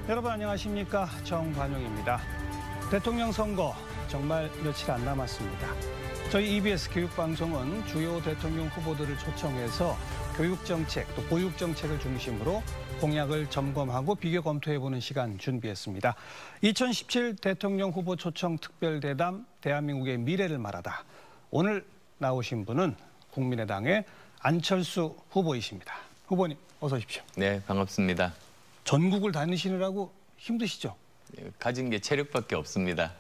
여러분 안녕하십니까? 정관용입니다. 대통령 선거 정말 며칠 안 남았습니다. 저희 EBS 교육방송은 주요 대통령 후보들을 초청해서 교육정책 또 보육정책을 중심으로 공약을 점검하고 비교 검토해보는 시간 준비했습니다. 2017 대통령 후보 초청 특별대담 대한민국의 미래를 말하다. 오늘 나오신 분은 국민의당의 안철수 후보이십니다. 후보님 어서 오십시오. 네, 반갑습니다. 전국을 다니시느라고 힘드시죠? 가진 게 체력밖에 없습니다.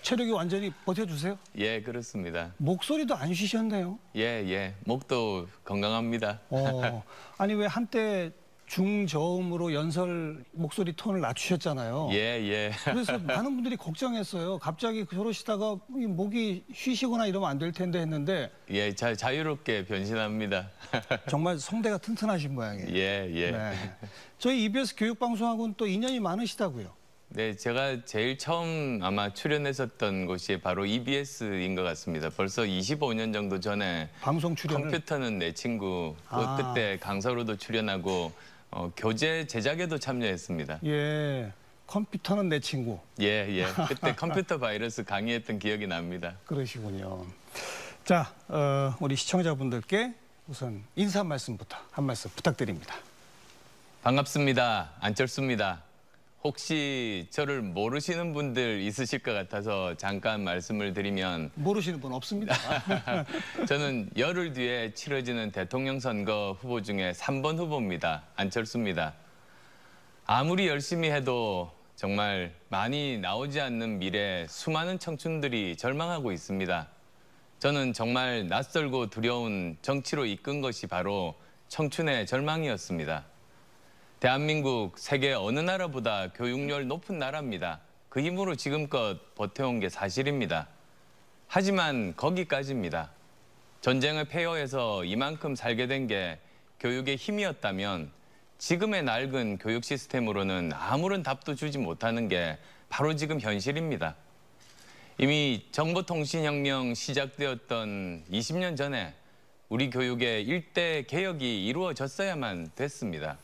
체력이 완전히 버텨주세요? 예, 그렇습니다. 목소리도 안 쉬셨네요. 예. 목도 건강합니다. 아니 왜 한때 중저음으로 연설 목소리 톤을 낮추셨잖아요. 예. 그래서 많은 분들이 걱정했어요. 갑자기 저러시다가 목이 쉬시거나 이러면 안 될 텐데 했는데. 예, 자유롭게 변신합니다. 정말 성대가 튼튼하신 모양이에요. 예. 네. 저희 EBS 교육방송하고는 또 인연이 많으시다고요. 네, 제가 제일 처음 아마 출연했었던 곳이 바로 EBS인 것 같습니다. 벌써 25년 정도 전에 방송 출연을. 컴퓨터는 내 친구, 그때 강사로도 출연하고 교재 제작에도 참여했습니다. 예, 컴퓨터는 내 친구. 예. 그때 컴퓨터 바이러스 강의했던 기억이 납니다. 그러시군요. 자, 우리 시청자분들께 우선 인사 한 말씀부터 한 말씀 부탁드립니다. 반갑습니다. 안철수입니다. 혹시 저를 모르시는 분들 있으실 것 같아서 잠깐 말씀을 드리면 모르시는 분 없습니다. 저는 열흘 뒤에 치러지는 대통령 선거 후보 중에 3번 후보입니다. 안철수입니다. 아무리 열심히 해도 정말 많이 나오지 않는 미래에 수많은 청춘들이 절망하고 있습니다. 저는 정말 낯설고 두려운 정치로 이끈 것이 바로 청춘의 절망이었습니다. 대한민국 세계 어느 나라보다 교육열 높은 나라입니다. 그 힘으로 지금껏 버텨온 게 사실입니다. 하지만 거기까지입니다. 전쟁을 폐허해서 이만큼 살게 된 게 교육의 힘이었다면 지금의 낡은 교육 시스템으로는 아무런 답도 주지 못하는 게 바로 지금 현실입니다. 이미 정보통신혁명 시작되었던 20년 전에 우리 교육의 일대 개혁이 이루어졌어야만 됐습니다.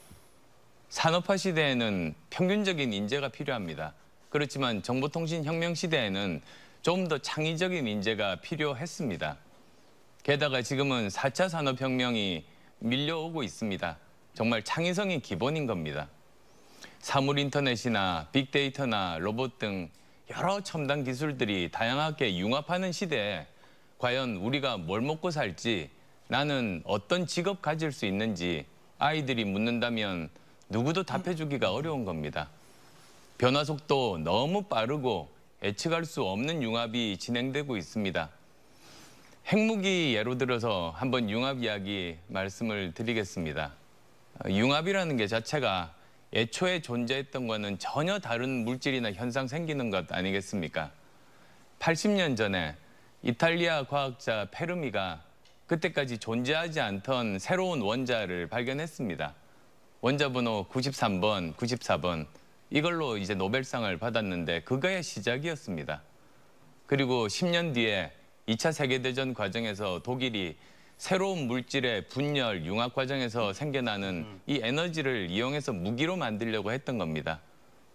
산업화 시대에는 평균적인 인재가 필요합니다. 그렇지만 정보통신혁명 시대에는 좀 더 창의적인 인재가 필요했습니다. 게다가 지금은 4차 산업혁명이 밀려오고 있습니다. 정말 창의성이 기본인 겁니다. 사물인터넷이나 빅데이터나 로봇 등 여러 첨단 기술들이 다양하게 융합하는 시대에 과연 우리가 뭘 먹고 살지, 나는 어떤 직업 가질 수 있는지 아이들이 묻는다면 누구도 답해주기가 어려운 겁니다. 변화 속도 너무 빠르고 예측할 수 없는 융합이 진행되고 있습니다. 핵무기 예로 들어서 한번 융합 이야기 말씀을 드리겠습니다. 융합이라는 게 자체가 애초에 존재했던 것과는 전혀 다른 물질이나 현상 생기는 것 아니겠습니까? 80년 전에 이탈리아 과학자 페르미가 그때까지 존재하지 않던 새로운 원자를 발견했습니다. 원자 번호 93번, 94번 이걸로 이제 노벨상을 받았는데 그거의 시작이었습니다. 그리고 10년 뒤에 2차 세계대전 과정에서 독일이 새로운 물질의 분열, 융합 과정에서 생겨나는 이 에너지를 이용해서 무기로 만들려고 했던 겁니다.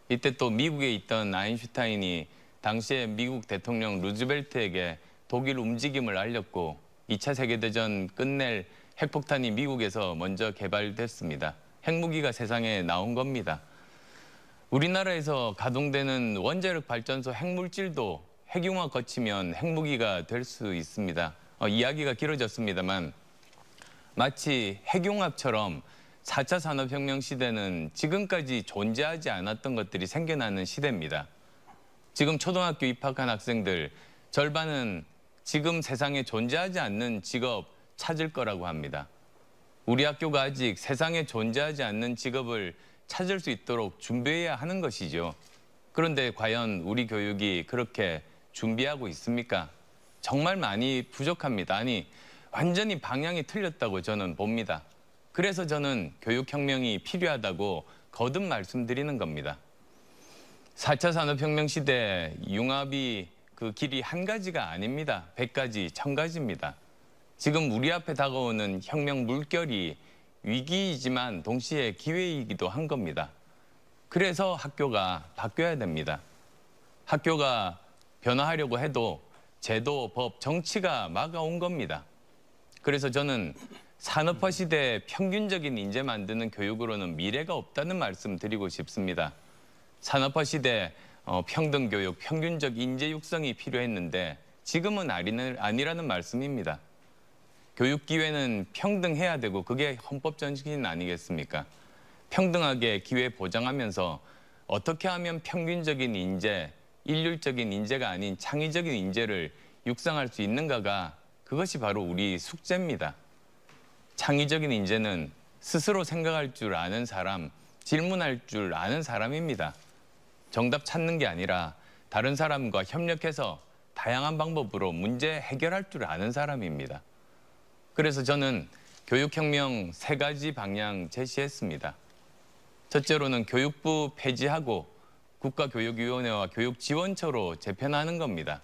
이때 또 미국에 있던 아인슈타인이 당시에 미국 대통령 루즈벨트에게 독일 움직임을 알렸고 2차 세계대전 끝낼 핵폭탄이 미국에서 먼저 개발됐습니다. 핵무기가 세상에 나온 겁니다. 우리나라에서 가동되는 원자력 발전소 핵물질도 핵융합 거치면 핵무기가 될 수 있습니다. 이야기가 길어졌습니다만 마치 핵융합처럼 4차 산업혁명 시대는 지금까지 존재하지 않았던 것들이 생겨나는 시대입니다. 지금 초등학교 입학한 학생들 절반은 지금 세상에 존재하지 않는 직업 찾을 거라고 합니다. 우리 학교가 아직 세상에 존재하지 않는 직업을 찾을 수 있도록 준비해야 하는 것이죠. 그런데 과연 우리 교육이 그렇게 준비하고 있습니까? 정말 많이 부족합니다. 아니, 완전히 방향이 틀렸다고 저는 봅니다. 그래서 저는 교육혁명이 필요하다고 거듭 말씀드리는 겁니다. 4차 산업혁명 시대 융합이 그 길이 한 가지가 아닙니다. 100가지, 1000가지입니다. 지금 우리 앞에 다가오는 혁명 물결이 위기이지만 동시에 기회이기도 한 겁니다. 그래서 학교가 바뀌어야 됩니다. 학교가 변화하려고 해도 제도, 법, 정치가 막아온 겁니다. 그래서 저는 산업화 시대에 평균적인 인재 만드는 교육으로는 미래가 없다는 말씀 드리고 싶습니다. 산업화 시대 평등 교육, 평균적 인재 육성이 필요했는데 지금은 아니라는 말씀입니다. 교육 기회는 평등해야 되고 그게 헌법 정신 아니겠습니까? 평등하게 기회 보장하면서 어떻게 하면 평균적인 인재, 일률적인 인재가 아닌 창의적인 인재를 육성할 수 있는가가 그것이 바로 우리 숙제입니다. 창의적인 인재는 스스로 생각할 줄 아는 사람, 질문할 줄 아는 사람입니다. 정답 찾는 게 아니라 다른 사람과 협력해서 다양한 방법으로 문제 해결할 줄 아는 사람입니다. 그래서 저는 교육혁명 3가지 방향 제시했습니다. 첫째로는 교육부 폐지하고 국가교육위원회와 교육지원처로 재편하는 겁니다.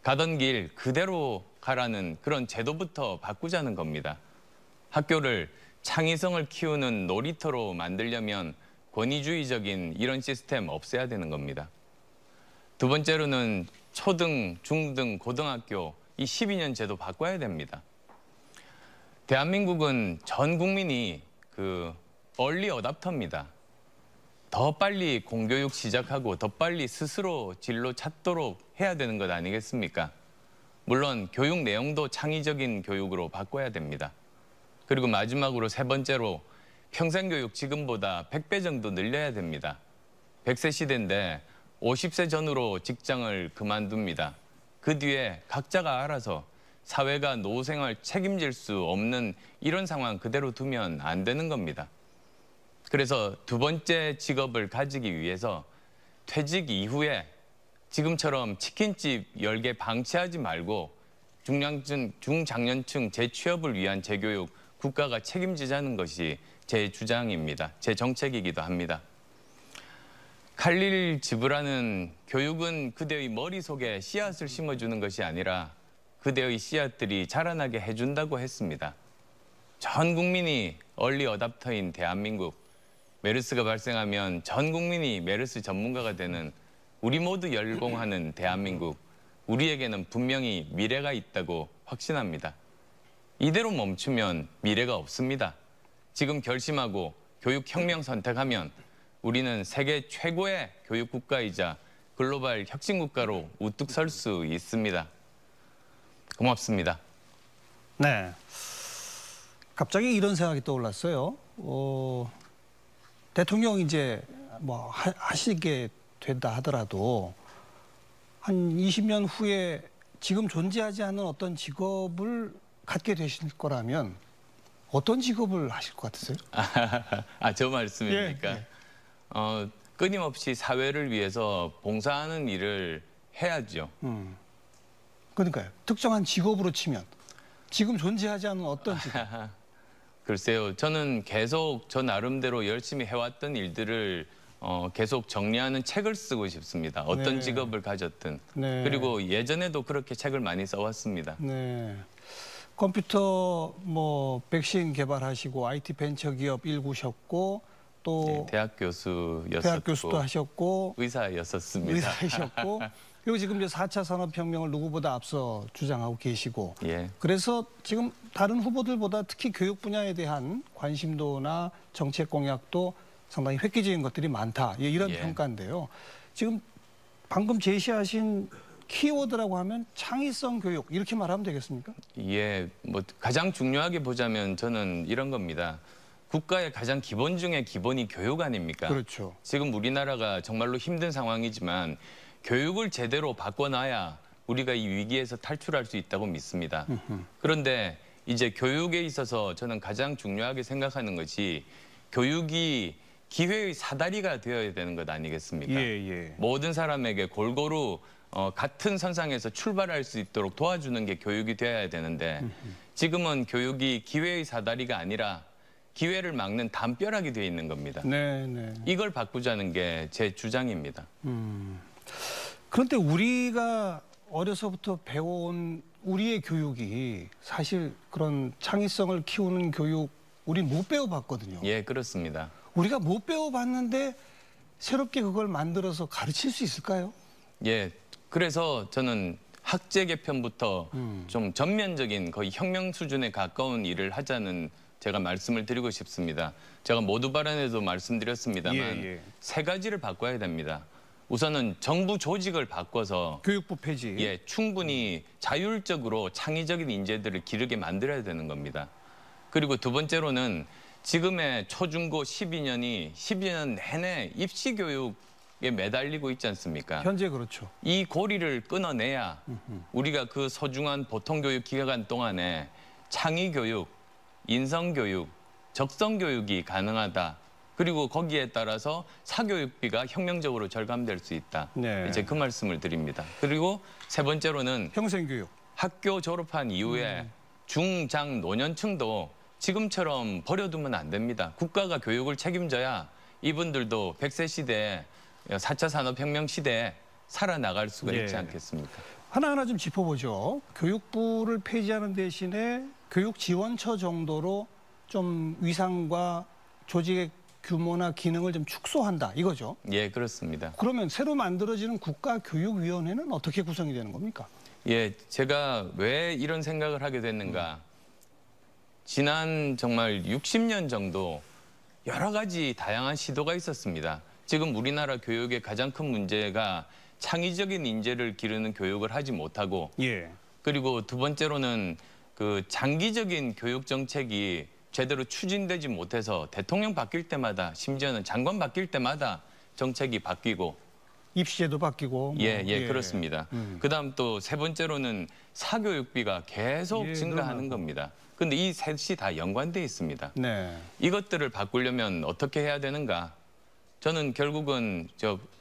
가던 길 그대로 가라는 그런 제도부터 바꾸자는 겁니다. 학교를 창의성을 키우는 놀이터로 만들려면 권위주의적인 이런 시스템 없애야 되는 겁니다. 두 번째로는 초등, 중등, 고등학교 이 12년 제도 바꿔야 됩니다. 대한민국은 전 국민이 얼리 어답터입니다. 더 빨리 공교육 시작하고 더 빨리 스스로 진로 찾도록 해야 되는 것 아니겠습니까? 물론 교육 내용도 창의적인 교육으로 바꿔야 됩니다. 그리고 마지막으로 3번째로 평생교육 지금보다 100배 정도 늘려야 됩니다. 100세 시대인데 50세 전후로 직장을 그만둡니다. 그 뒤에 각자가 알아서 사회가 노후 생활 책임질 수 없는 이런 상황 그대로 두면 안 되는 겁니다. 그래서 두 번째 직업을 가지기 위해서 퇴직 이후에 지금처럼 치킨집 10개 방치하지 말고 중장년층 재취업을 위한 재교육 국가가 책임지자는 것이 제 주장입니다. 제 정책이기도 합니다. 칼릴 지브라는 교육은 그대의 머릿속에 씨앗을 심어주는 것이 아니라 그대의 씨앗들이 자라나게 해준다고 했습니다. 전 국민이 얼리 어답터인 대한민국, 메르스가 발생하면 전 국민이 메르스 전문가가 되는 우리 모두 열공하는 대한민국, 우리에게는 분명히 미래가 있다고 확신합니다. 이대로 멈추면 미래가 없습니다. 지금 결심하고 교육혁명 선택하면 우리는 세계 최고의 교육국가이자 글로벌 혁신국가로 우뚝 설 수 있습니다. 고맙습니다. 네. 갑자기 이런 생각이 떠올랐어요. 대통령 이제 뭐 하시게 된다 하더라도 한 20년 후에 지금 존재하지 않는 어떤 직업을 갖게 되실 거라면 어떤 직업을 하실 것 같으세요? 저 말씀입니까? 예. 끊임없이 사회를 위해서 봉사하는 일을 해야죠. 그러니까요. 특정한 직업으로 치면 지금 존재하지 않는 어떤 직업? 글쎄요. 저는 계속 저 나름대로 열심히 해왔던 일들을 계속 정리하는 책을 쓰고 싶습니다. 어떤 네. 직업을 가졌든. 네. 그리고 예전에도 그렇게 책을 많이 써왔습니다. 네. 컴퓨터 백신 개발하시고 IT 벤처 기업 일구셨고 또 네, 대학 교수였었고 대학 교수도 하셨고 의사였었습니다. 의사이셨고 그리고 지금 이제 4차 산업혁명을 누구보다 앞서 주장하고 계시고 예. 그래서 지금 다른 후보들보다 특히 교육 분야에 대한 관심도나 정책 공약도 상당히 획기적인 것들이 많다. 이런 예. 평가인데요. 지금 방금 제시하신 키워드라고 하면 창의성 교육 이렇게 말하면 되겠습니까? 예, 가장 중요하게 보자면 저는 이런 겁니다. 국가의 가장 기본 중에 기본이 교육 아닙니까? 그렇죠. 지금 우리나라가 정말로 힘든 상황이지만 교육을 제대로 바꿔놔야 우리가 이 위기에서 탈출할 수 있다고 믿습니다. 그런데 이제 교육에 있어서 저는 가장 중요하게 생각하는 것이 교육이 기회의 사다리가 되어야 되는 것 아니겠습니까? 예. 모든 사람에게 골고루 같은 선상에서 출발할 수 있도록 도와주는 게 교육이 되어야 되는데 지금은 교육이 기회의 사다리가 아니라 기회를 막는 담벼락이 되어 있는 겁니다. 네. 이걸 바꾸자는 게 제 주장입니다. 그런데 우리가 어려서부터 배워온 우리의 교육이 사실 그런 창의성을 키우는 교육 우리 못 배워봤거든요. 예, 그렇습니다. 우리가 못 배워봤는데 새롭게 그걸 만들어서 가르칠 수 있을까요? 예, 그래서 저는 학제 개편부터 좀 전면적인 거의 혁명 수준에 가까운 일을 하자는 제가 말씀을 드리고 싶습니다. 제가 모두 발언에도 말씀드렸습니다만 예. 세 가지를 바꿔야 됩니다. 우선은 정부 조직을 바꿔서 교육부 폐지. 예, 충분히 자율적으로 창의적인 인재들을 기르게 만들어야 되는 겁니다. 그리고 두 번째로는 지금의 초중고 12년 내내 입시 교육에 매달리고 있지 않습니까? 현재 그렇죠. 이 고리를 끊어내야 우리가 그 소중한 보통교육 기간 동안에 창의교육, 인성교육, 적성교육이 가능하다. 그리고 거기에 따라서 사교육비가 혁명적으로 절감될 수 있다. 네. 이제 그 말씀을 드립니다. 그리고 세 번째로는 평생교육. 학교 졸업한 이후에 중, 장, 노년층도 지금처럼 버려두면 안 됩니다. 국가가 교육을 책임져야 이분들도 100세 시대에 4차 산업혁명 시대에 살아나갈 수가 있지 않겠습니까? 하나하나 좀 짚어보죠. 교육부를 폐지하는 대신에 교육지원처 정도로 좀 위상과 조직의 규모나 기능을 좀 축소한다 이거죠. 예, 그렇습니다. 그러면 새로 만들어지는 국가교육위원회는 어떻게 구성이 되는 겁니까? 예, 제가 왜 이런 생각을 하게 됐는가. 지난 정말 60년 정도 여러 가지 다양한 시도가 있었습니다. 지금 우리나라 교육의 가장 큰 문제가 창의적인 인재를 기르는 교육을 하지 못하고 그리고 두 번째로는 그 장기적인 교육 정책이 제대로 추진되지 못해서 대통령 바뀔 때마다 심지어는 장관 바뀔 때마다 정책이 바뀌고 입시제도 바뀌고 그렇습니다. 그다음 또 세 번째로는 사교육비가 계속 증가하는 겁니다. 근데 이 셋이 다 연관돼 있습니다. 이것들을 바꾸려면 어떻게 해야 되는가? 저는 결국은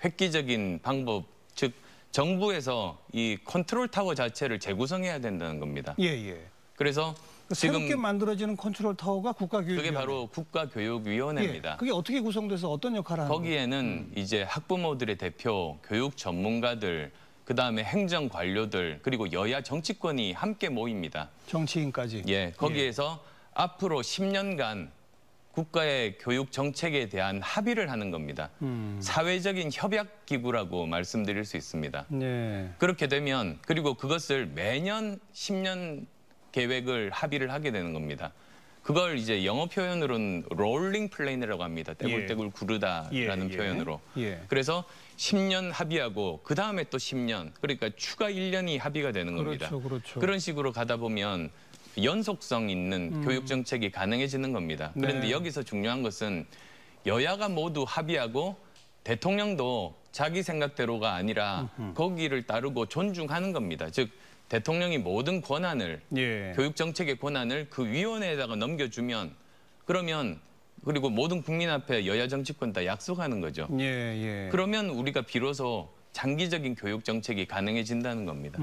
획기적인 방법, 즉 정부에서 이 컨트롤 타워 자체를 재구성해야 된다는 겁니다. 그래서 새롭게 만들어지는 컨트롤 타워가 국가교육위원회. 그게 바로 국가교육위원회입니다. 그게 어떻게 구성돼서 어떤 역할을 하는 거예요? 거기에는 이제 학부모들의 대표, 교육 전문가들, 그다음에 행정 관료들, 그리고 여야 정치권이 함께 모입니다. 정치인까지. 예, 거기에서 앞으로 10년간 국가의 교육 정책에 대한 합의를 하는 겁니다. 사회적인 협약 기구라고 말씀드릴 수 있습니다. 그렇게 되면 그리고 그것을 매년 10년 계획을 합의를 하게 되는 겁니다. 그걸 이제 영어 표현으로는 롤링 플랜이라고 합니다. 떼굴떼굴 구르다라는 표현으로. 그래서 10년 합의하고 그 다음에 또 10년, 그러니까 추가 1년이 합의가 되는 겁니다. 그런 식으로 가다 보면 연속성 있는 교육 정책이 가능해지는 겁니다. 그런데 여기서 중요한 것은 여야가 모두 합의하고 대통령도 자기 생각대로가 아니라 거기를 따르고 존중하는 겁니다. 즉 대통령이 모든 권한을 교육 정책의 권한을 그 위원회에다가 넘겨주면 그러면 그리고 모든 국민 앞에 여야 정치권 다 약속하는 거죠. 그러면 우리가 비로소 장기적인 교육 정책이 가능해진다는 겁니다.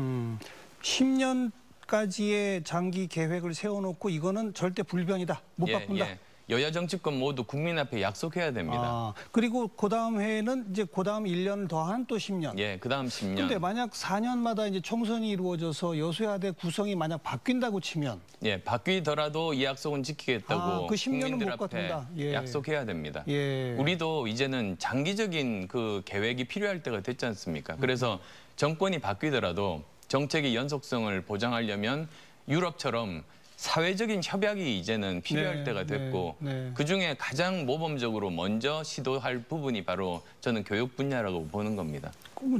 10년까지의 장기 계획을 세워놓고 이거는 절대 불변이다. 못 바꾼다. 여야 정치권 모두 국민 앞에 약속해야 됩니다. 그리고 그다음 해에는 이제 그다음 1년을 더한 또 10년. 그다음 10년. 근데 만약 4년마다 이제 총선이 이루어져서 여소야대 구성이 만약 바뀐다고 치면 바뀌더라도 이 약속은 지키겠다고 그 10년은 국민들 못 앞에 바꾼다. 약속해야 됩니다. 우리도 이제는 장기적인 그 계획이 필요할 때가 됐지 않습니까? 그래서 정권이 바뀌더라도 정책의 연속성을 보장하려면 유럽처럼 사회적인 협약이 이제는 필요할 때가 됐고 그중에 가장 모범적으로 먼저 시도할 부분이 바로 저는 교육 분야라고 보는 겁니다.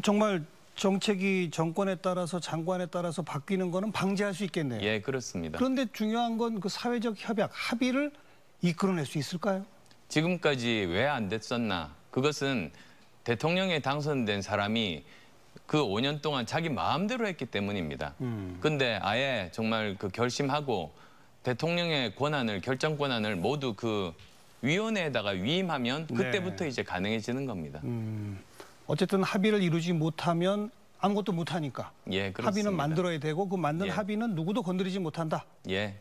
정말 정책이 정권에 따라서 장관에 따라서 바뀌는 거는 방지할 수 있겠네요. 그렇습니다. 그런데 중요한 건 그 사회적 협약, 합의를 이끌어낼 수 있을까요? 지금까지 왜 안 됐었나? 그것은 대통령에 당선된 사람이 그 5년 동안 자기 마음대로 했기 때문입니다. 근데 아예 정말 그 결심하고 대통령의 권한을, 결정 권한을 모두 그 위원회에다가 위임하면 그때부터 이제 가능해지는 겁니다. 어쨌든 합의를 이루지 못하면 아무것도 못하니까 그렇습니다. 합의는 만들어야 되고 그 만든 합의는 누구도 건드리지 못한다.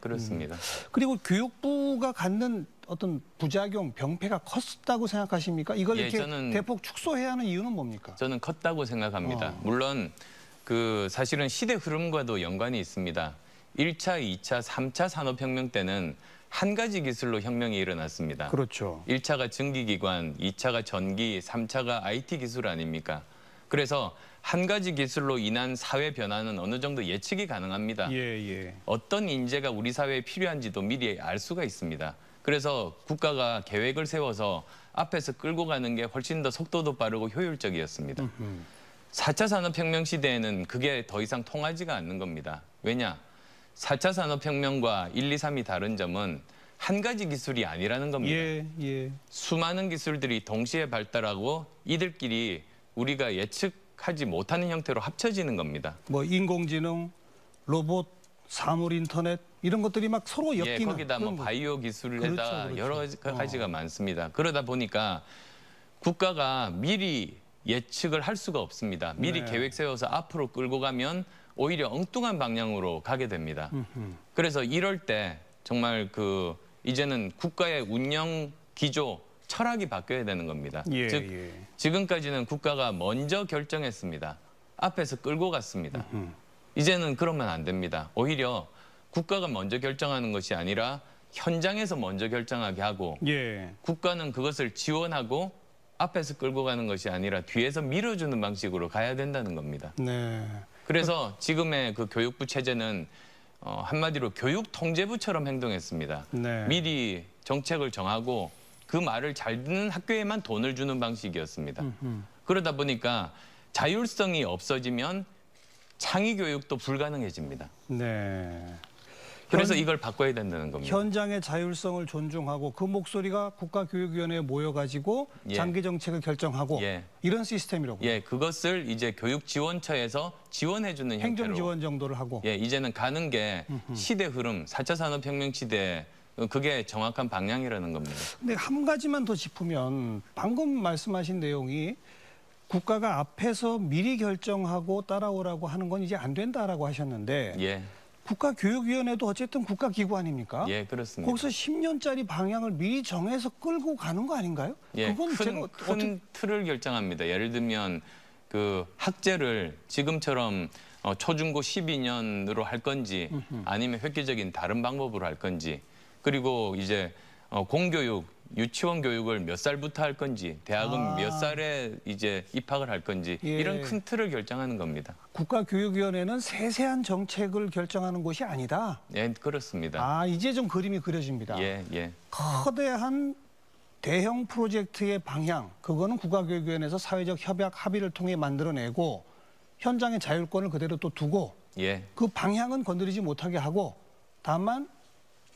그렇습니다. 그리고 교육부가 갖는 어떤 부작용, 병폐가 컸다고 생각하십니까? 이걸 이렇게 대폭 축소해야 하는 이유는 뭡니까? 저는 컸다고 생각합니다. 물론 그 사실은 시대 흐름과도 연관이 있습니다. 1차, 2차, 3차 산업혁명 때는 한 가지 기술로 혁명이 일어났습니다. 그렇죠. 1차가 전기기관, 2차가 전기, 3차가 IT 기술 아닙니까? 그래서 한 가지 기술로 인한 사회 변화는 어느 정도 예측이 가능합니다. 예. 어떤 인재가 우리 사회에 필요한지도 미리 알 수가 있습니다. 그래서 국가가 계획을 세워서 앞에서 끌고 가는 게 훨씬 더 속도도 빠르고 효율적이었습니다. 4차 산업혁명 시대에는 그게 더 이상 통하지가 않는 겁니다. 왜냐? 4차 산업혁명과 1, 2, 3이 다른 점은 한 가지 기술이 아니라는 겁니다. 예. 수많은 기술들이 동시에 발달하고 이들끼리 우리가 예측하지 못하는 형태로 합쳐지는 겁니다. 뭐 인공지능, 로봇, 사물 인터넷 이런 것들이 막 서로 엮이는. 예, 거기다 뭐 바이오 기술에다 그렇죠. 여러 가지가 많습니다. 그러다 보니까 국가가 미리 예측을 할 수가 없습니다. 미리 네. 계획 세워서 앞으로 끌고 가면 오히려 엉뚱한 방향으로 가게 됩니다. 그래서 이럴 때 정말 이제는 국가의 운영 기조, 철학이 바뀌어야 되는 겁니다. 즉 지금까지는 국가가 먼저 결정했습니다. 앞에서 끌고 갔습니다. 이제는 그러면 안 됩니다. 오히려 국가가 먼저 결정하는 것이 아니라 현장에서 먼저 결정하게 하고 국가는 그것을 지원하고 앞에서 끌고 가는 것이 아니라 뒤에서 밀어주는 방식으로 가야 된다는 겁니다. 네. 그래서 지금의 그 교육부 체제는 한마디로 교육통제부처럼 행동했습니다. 네. 미리 정책을 정하고 그 말을 잘 듣는 학교에만 돈을 주는 방식이었습니다. 그러다 보니까 자율성이 없어지면 창의 교육도 불가능해집니다. 네. 그래서 이걸 바꿔야 된다는 겁니다. 현장의 자율성을 존중하고 그 목소리가 국가교육위원회에 모여가지고 장기 정책을 결정하고 이런 시스템이라고요. 예, 그것을 이제 교육지원처에서 지원해주는 형태로. 행정지원 정도를 하고. 예, 이제는 가는 게 시대 흐름, 4차 산업혁명 시대 그게 정확한 방향이라는 겁니다. 근데 한 가지만 더 짚으면 방금 말씀하신 내용이 국가가 앞에서 미리 결정하고 따라오라고 하는 건 이제 안 된다라고 하셨는데 국가교육위원회도 어쨌든 국가기구 아닙니까? 예, 그렇습니다. 거기서 10년짜리 방향을 미리 정해서 끌고 가는 거 아닌가요? 예, 큰 틀을 결정합니다. 예를 들면 그 학제를 지금처럼 초중고 12년으로 할 건지 아니면 획기적인 다른 방법으로 할 건지 그리고 이제 공교육, 유치원 교육을 몇 살부터 할 건지, 대학은 몇 살에 이제 입학을 할 건지 이런 큰 틀을 결정하는 겁니다. 국가교육위원회는 세세한 정책을 결정하는 곳이 아니다. 예, 그렇습니다. 이제 좀 그림이 그려집니다. 거대한 대형 프로젝트의 방향, 그거는 국가교육위원회에서 사회적 협약 합의를 통해 만들어내고 현장의 자율권을 그대로 또 두고 그 방향은 건드리지 못하게 하고 다만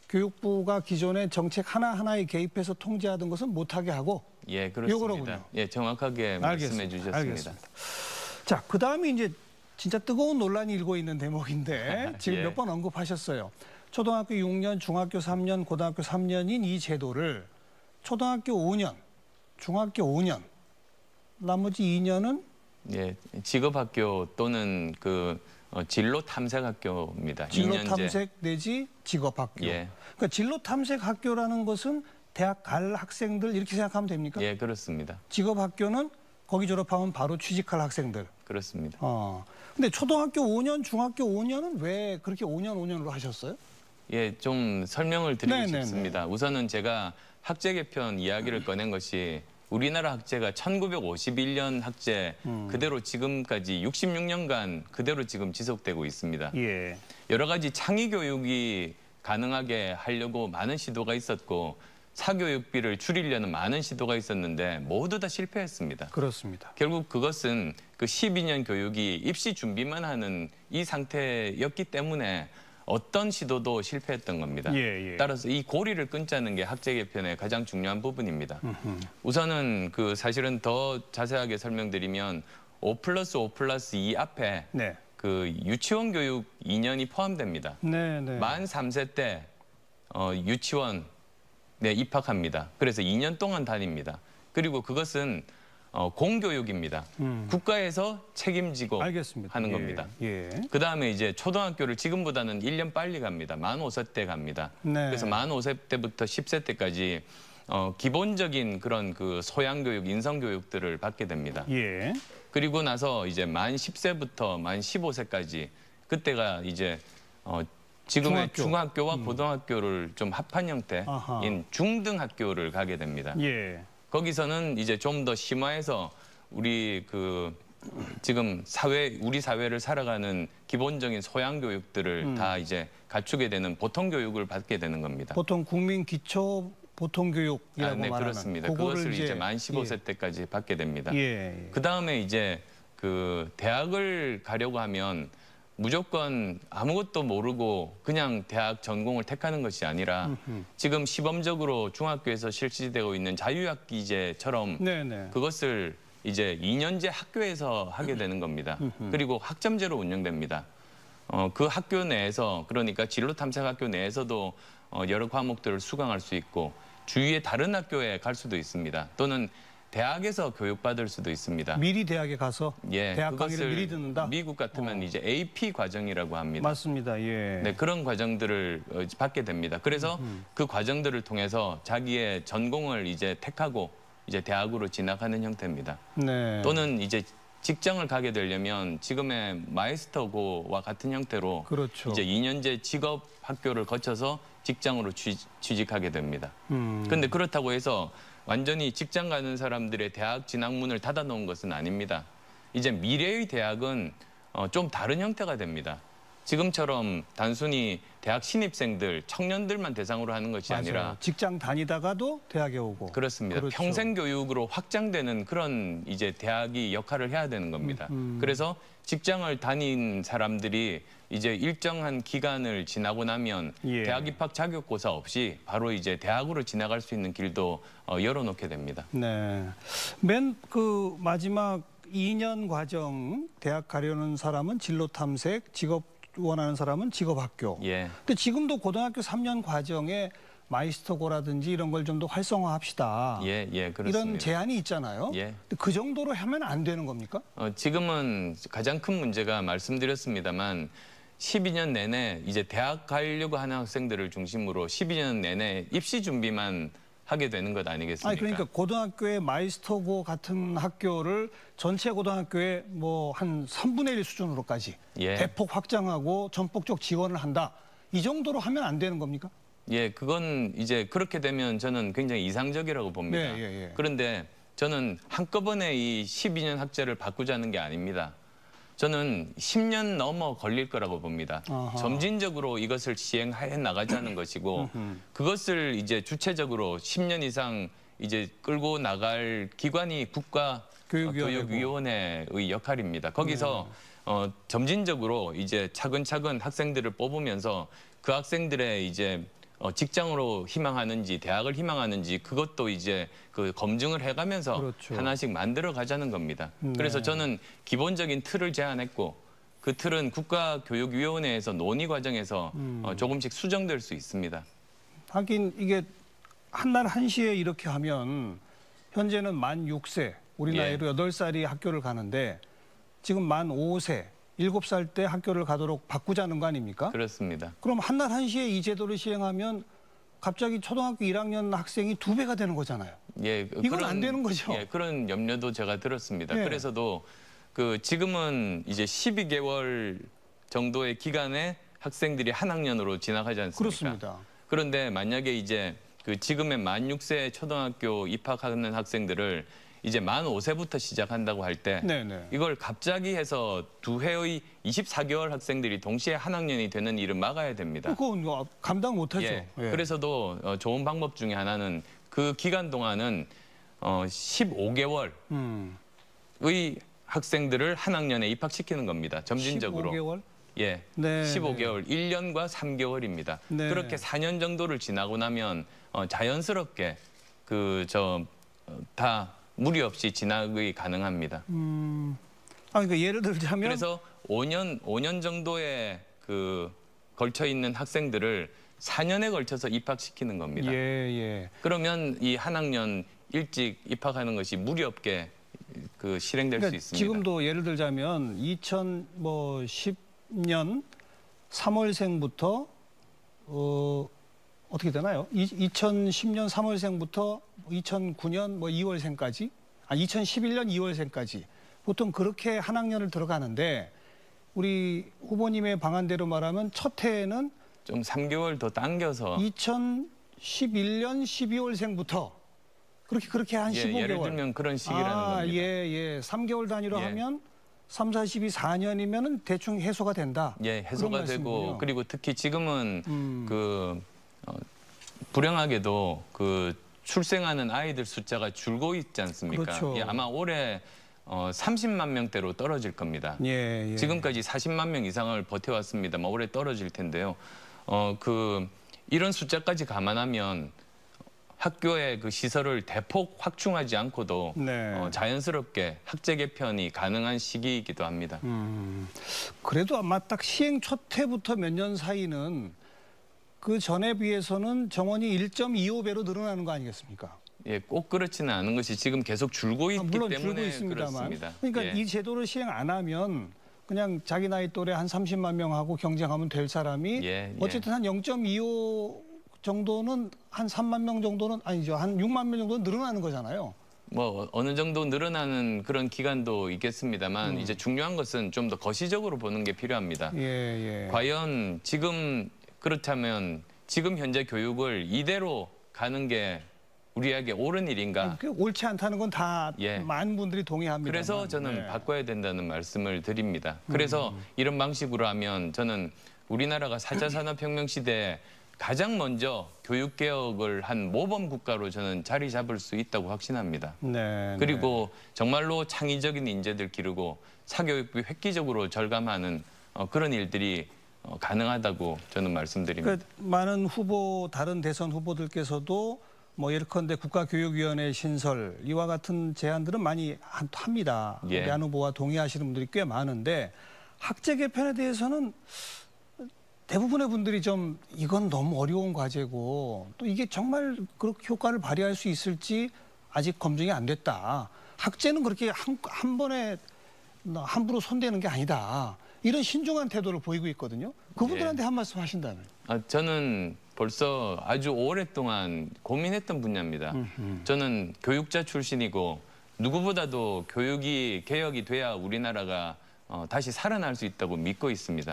교육부가 기존의 정책 하나하나에 개입해서 통제하던 것은 못하게 하고 그렇습니다. 요거로군요. 정확하게 말씀해 주셨습니다. 알겠습니다. 자, 그다음에 이제 진짜 뜨거운 논란이 일고 있는 대목인데 지금 몇 번 언급하셨어요. 초등학교 6년, 중학교 3년, 고등학교 3년인 이 제도를 초등학교 5년, 중학교 5년, 나머지 2년은 직업학교 또는 진로 탐색 학교입니다. 진로 탐색 내지 직업학교. 그러니까 진로 탐색 학교라는 것은 대학 갈 학생들 이렇게 생각하면 됩니까? 예, 그렇습니다. 직업학교는 거기 졸업하면 바로 취직할 학생들. 그렇습니다. 근데 초등학교 5년, 중학교 5년은 왜 그렇게 5년으로 하셨어요? 좀 설명을 드리고 싶습니다. 우선은 제가 학제 개편 이야기를 꺼낸 것이 우리나라 학제가 1951년 학제 그대로 지금까지 66년간 그대로 지금 지속되고 있습니다. 여러 가지 창의 교육이 가능하게 하려고 많은 시도가 있었고 사교육비를 줄이려는 많은 시도가 있었는데 모두 다 실패했습니다. 그렇습니다. 결국 그것은 그 12년 교육이 입시 준비만 하는 이 상태였기 때문에 어떤 시도도 실패했던 겁니다. 따라서 이 고리를 끊자는 게 학제 개편의 가장 중요한 부분입니다. 우선은 사실은 더 자세하게 설명드리면 5+5+2 앞에 그 유치원 교육 2년이 포함됩니다. 만 3세 때 유치원에 입학합니다. 그래서 2년 동안 다닙니다. 그리고 그것은 공교육입니다. 국가에서 책임지고 하는 겁니다. 그다음에 이제 초등학교를 지금보다는 1년 빨리 갑니다. 만 5세 때 갑니다. 그래서 만 5세 때부터 10세 때까지 기본적인 그런 소양교육, 인성교육들을 받게 됩니다. 그리고 나서 이제 만 10세부터 만 15세까지 그때가 이제 지금의 중학교와 고등학교를 좀 합한 형태인 아하. 중등학교를 가게 됩니다. 예. 거기서는 이제 좀 더 심화해서 우리 지금 우리 사회를 살아가는 기본적인 소양 교육들을 다 이제 갖추게 되는 보통 교육을 받게 되는 겁니다. 보통 국민 기초 보통 교육이라고 네, 말하는 그렇습니다. 그것을 이제 만 15세 예. 때까지 받게 됩니다. 예. 그 다음에 이제 대학을 가려고 하면 무조건 아무것도 모르고 그냥 대학 전공을 택하는 것이 아니라 지금 시범적으로 중학교에서 실시되고 있는 자유학기제처럼 네네. 그것을 이제 2년제 학교에서 하게 되는 겁니다. 그리고 학점제로 운영됩니다. 그 학교 내에서 그러니까 진로 탐색 학교 내에서도 여러 과목들을 수강할 수 있고 주위의 다른 학교에 갈 수도 있습니다. 또는 대학에서 교육받을 수도 있습니다. 미리 대학에 가서 예, 대학 강의를 미리 듣는다? 미국 같으면 이제 AP 과정이라고 합니다. 맞습니다. 예. 네, 그런 과정들을 받게 됩니다. 그래서 그 과정들을 통해서 자기의 전공을 이제 택하고 이제 대학으로 진학하는 형태입니다. 네. 또는 이제 직장을 가게 되려면 지금의 마이스터고와 같은 형태로 그렇죠. 이제 2년제 직업 학교를 거쳐서 직장으로 취직하게 됩니다. 그런데 그렇다고 해서 완전히 직장 가는 사람들의 대학 진학문을 닫아놓은 것은 아닙니다. 이제 미래의 대학은 좀 다른 형태가 됩니다. 지금처럼 단순히 대학 신입생들, 청년들만 대상으로 하는 것이 맞아요. 아니라 직장 다니다가도 대학에 오고. 그렇습니다. 그렇죠. 평생 교육으로 확장되는 그런 이제 대학이 역할을 해야 되는 겁니다. 그래서 직장을 다닌 사람들이 이제 일정한 기간을 지나고 나면 예. 대학 입학 자격고사 없이 바로 이제 대학으로 지나갈 수 있는 길도 열어놓게 됩니다. 네. 맨 마지막 2년 과정 대학 가려는 사람은 진로 탐색, 직업 원하는 사람은 직업학교. 예. 근데 지금도 고등학교 3년 과정에 마이스터고라든지 이런 걸 좀 더 활성화합시다. 예, 그렇습니다. 이런 제안이 있잖아요. 예. 근데 그 정도로 하면 안 되는 겁니까? 지금은 가장 큰 문제가 말씀드렸습니다만 12년 내내 이제 대학 가려고 하는 학생들을 중심으로 12년 내내 입시 준비만 하게 되는 것 아니겠습니까? 아니 그러니까 고등학교의 마이스터고 같은 학교를 전체 고등학교의 뭐 한 3분의 1 수준으로까지 예. 대폭 확장하고 전폭적 지원을 한다. 이 정도로 하면 안 되는 겁니까? 예, 그건 이제 그렇게 되면 저는 굉장히 이상적이라고 봅니다. 네, 예. 그런데 저는 한꺼번에 이 12년 학제를 바꾸자는 게 아닙니다. 저는 10년 넘어 걸릴 거라고 봅니다. 아하. 점진적으로 이것을 시행해 나가자는 것이고 그것을 이제 주체적으로 10년 이상 이제 끌고 나갈 기관이 국가교육위원회의 역할입니다. 거기서 점진적으로 이제 차근차근 학생들을 뽑으면서 그 학생들의 이제 직장으로 희망하는지 대학을 희망하는지 그것도 이제 검증을 해가면서 그렇죠. 하나씩 만들어 가자는 겁니다. 네. 그래서 저는 기본적인 틀을 제안했고 그 틀은 국가교육위원회에서 논의 과정에서 조금씩 수정될 수 있습니다. 하긴 이게 한날 한시에 이렇게 하면 현재는 만 6세, 우리 예. 나이로 8살이 학교를 가는데 지금 만 5세, 7살 때 학교를 가도록 바꾸자는 거 아닙니까? 그렇습니다. 그럼 한날 한시에 이 제도를 시행하면 갑자기 초등학교 1학년 학생이 2배가 되는 거잖아요. 예, 이건 안 되는 거죠. 예, 그런 염려도 제가 들었습니다. 예. 그래서도 지금은 이제 12개월 정도의 기간에 학생들이 한 학년으로 진학하지 않습니까? 그렇습니다. 그런데 만약에 이제 지금의 만 6세 초등학교 입학하는 학생들을 이제 만 5세부터 시작한다고 할 때 네네. 이걸 갑자기 해서 두 해의 24개월 학생들이 동시에 한 학년이 되는 일을 막아야 됩니다. 그건 감당 못하죠. 예. 예. 그래서도 좋은 방법 중에 하나는 그 기간 동안은 15개월의 학생들을 한 학년에 입학시키는 겁니다. 점진적으로. 15개월? 예, 네, 15개월, 1년과 3개월입니다. 네. 그렇게 4년 정도를 지나고 나면 자연스럽게 다 무리 없이 진학이 가능합니다. 그러니까 예를 들자면 그래서 5년 정도에 걸쳐 있는 학생들을 4년에 걸쳐서 입학시키는 겁니다. 예. 그러면 이 한 학년 일찍 입학하는 것이 무리 없게 실행될 그러니까 수 있습니다. 지금도 예를 들자면 2010년 3월생부터 어떻게 되나요? 2010년 3월생부터 2009년 2월생까지, 2011년 2월생까지 보통 그렇게 한 학년을 들어가는데 우리 후보님의 방안대로 말하면 첫 해에는 좀 3개월 더 당겨서 2011년 12월생부터 그렇게 한 15개월. 예를 들면 그런 시기라는 겁니다. 예. 3개월 단위로 예. 하면 3, 4, 12, 4년이면은 대충 해소가 된다. 예, 해소가 되고 그리고 특히 지금은 불행하게도 그 출생하는 아이들 숫자가 줄고 있지 않습니까? 그렇죠. 예, 아마 올해 30만 명대로 떨어질 겁니다. 예. 지금까지 40만 명 이상을 버텨왔습니다만 올해 떨어질 텐데요. 이런 숫자까지 감안하면 학교의 그 시설을 대폭 확충하지 않고도 네. 자연스럽게 학제 개편이 가능한 시기이기도 합니다. 그래도 아마 딱 시행 첫 해부터 몇 년 사이는 그 전에 비해서는 정원이 1.25배로 늘어나는 거 아니겠습니까? 예, 꼭 그렇지는 않은 것이 지금 계속 줄고 있기 물론 때문에 줄고 있습니다만. 그렇습니다. 그러니까 예. 이 제도를 시행 안 하면 그냥 자기 나이 또래 한 30만 명하고 경쟁하면 될 사람이 어쨌든 한 0.25 정도는 한 3만 명 정도는 아니죠. 한 6만 명 정도는 늘어나는 거잖아요. 뭐 어느 정도 늘어나는 그런 기간도 있겠습니다만 이제 중요한 것은 좀 더 거시적으로 보는 게 필요합니다. 예. 과연 지금 그렇다면 지금 현재 교육을 이대로 가는 게 우리에게 옳은 일인가? 옳지 않다는 건 다 많은 분들이 동의합니다. 그래서 저는 바꿔야 된다는 말씀을 드립니다. 그래서 이런 방식으로 하면 저는 우리나라가 4차 산업혁명 시대에 가장 먼저 교육개혁을 한 모범 국가로 저는 자리 잡을 수 있다고 확신합니다. 그리고 정말로 창의적인 인재들 기르고 사교육비 획기적으로 절감하는 그런 일들이 가능하다고 저는 말씀드립니다. 많은 다른 대선 후보들께서도 뭐 예컨대 국가교육위원회 신설 이와 같은 제안들은 많이 합니다. 안 후보와 동의하시는 분들이 꽤 많은데 학제 개편에 대해서는 대부분의 분들이 좀 이건 너무 어려운 과제고 또 이게 정말 그렇게 효과를 발휘할 수 있을지 아직 검증이 안 됐다. 학제는 그렇게 한 번에 함부로 손대는 게 아니다. 이런 신중한 태도를 보이고 있거든요. 그분들한테 한 말씀 하신다면. 저는 벌써 아주 오랫동안 고민했던 분야입니다. 저는 교육자 출신이고 누구보다도 교육이 개혁이 돼야 우리나라가 다시 살아날 수 있다고 믿고 있습니다.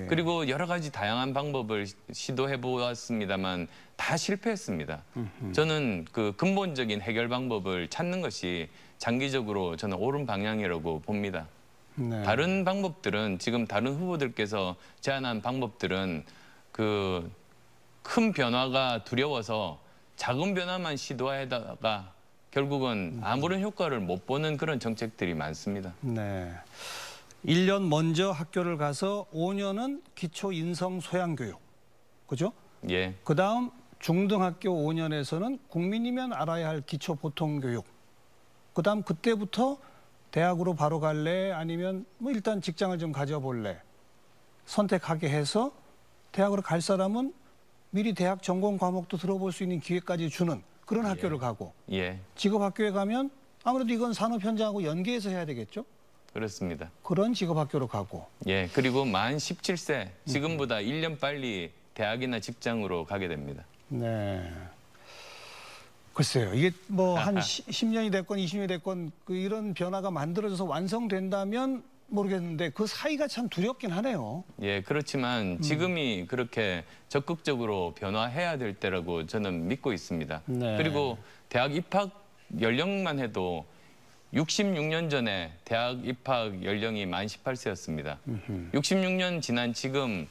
그리고 여러 가지 다양한 방법을 시도해 보았습니다만 다 실패했습니다. 저는 그 근본적인 해결 방법을 찾는 것이 장기적으로 저는 옳은 방향이라고 봅니다. 다른 방법들은 지금 다른 후보들께서 제안한 방법들은 그 큰 변화가 두려워서 작은 변화만 시도하다가 결국은 아무런 효과를 못 보는 그런 정책들이 많습니다. 1년 먼저 학교를 가서 5년은 기초 인성 소양 교육. 그죠? 그다음 중등학교 5년에서는 국민이면 알아야 할 기초 보통 교육. 그다음 그때부터 대학으로 바로 갈래 아니면 뭐 일단 직장을 좀 가져볼래. 선택하게 해서 대학으로 갈 사람은 미리 대학 전공 과목도 들어볼 수 있는 기회까지 주는 그런 학교를 가고 직업학교에 가면 아무래도 이건 산업 현장하고 연계해서 해야 되겠죠? 그렇습니다. 그런 직업학교로 가고. 그리고 만 17세 지금보다 1년 빨리 대학이나 직장으로 가게 됩니다. 글쎄요. 이게 뭐 한 10년이 됐건 20년이 됐건 이런 변화가 만들어져서 완성된다면 모르겠는데 그 사이가 참 두렵긴 하네요. 그렇지만 지금이 그렇게 적극적으로 변화해야 될 때라고 저는 믿고 있습니다. 그리고 대학 입학 연령만 해도 66년 전에 대학 입학 연령이 만 18세였습니다. 66년 지난 지금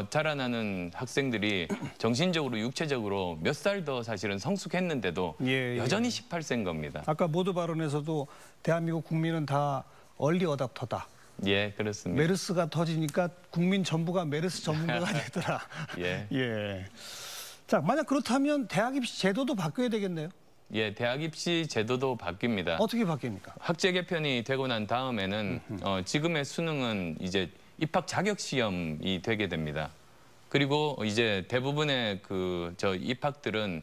자라나는 학생들이 정신적으로 육체적으로 몇 살 더 사실은 성숙했는데도 여전히 18세인 겁니다. 아까 모두 발언에서도 대한민국 국민은 다 얼리 어답터다. 그렇습니다. 메르스가 터지니까 국민 전부가 메르스 전문가가 되더라. 자, 만약 그렇다면 대학 입시 제도도 바뀌어야 되겠네요. 대학 입시 제도도 바뀝니다. 어떻게 바뀝니까? 학제 개편이 되고 난 다음에는 지금의 수능은 이제 입학 자격 시험이 되게 됩니다. 그리고 이제 대부분의 입학들은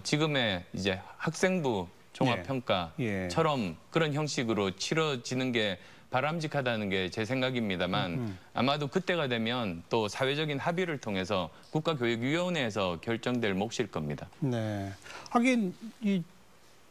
지금의 이제 학생부 종합평가처럼 그런 형식으로 치러지는 게 바람직하다는 게 제 생각입니다만 아마도 그때가 되면 또 사회적인 합의를 통해서 국가교육위원회에서 결정될 몫일 겁니다. 하긴 이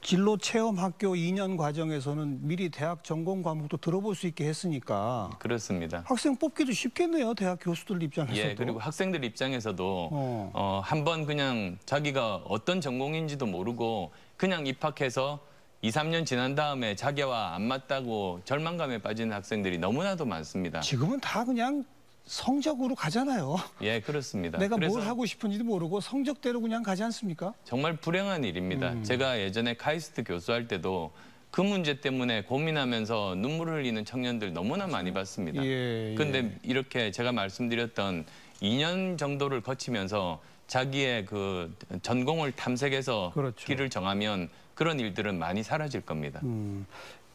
진로 체험 학교 2년 과정에서는 미리 대학 전공 과목도 들어볼 수 있게 했으니까 그렇습니다. 학생 뽑기도 쉽겠네요. 대학 교수들 입장에서도. 예, 그리고 학생들 입장에서도 한번 그냥 자기가 어떤 전공인지도 모르고 그냥 입학해서 2, 3년 지난 다음에 자기와 안 맞다고 절망감에 빠지는 학생들이 너무나도 많습니다. 지금은 다 그냥 성적으로 가잖아요. 예, 그렇습니다. 내가 뭘 하고 싶은지도 모르고 성적대로 그냥 가지 않습니까? 정말 불행한 일입니다. 제가 예전에 카이스트 교수할 때도 그 문제 때문에 고민하면서 눈물을 흘리는 청년들 너무나 많이 봤습니다. 그런데 이렇게 제가 말씀드렸던 2년 정도를 거치면서 자기의 그 전공을 탐색해서 그렇죠. 길을 정하면 그런 일들은 많이 사라질 겁니다.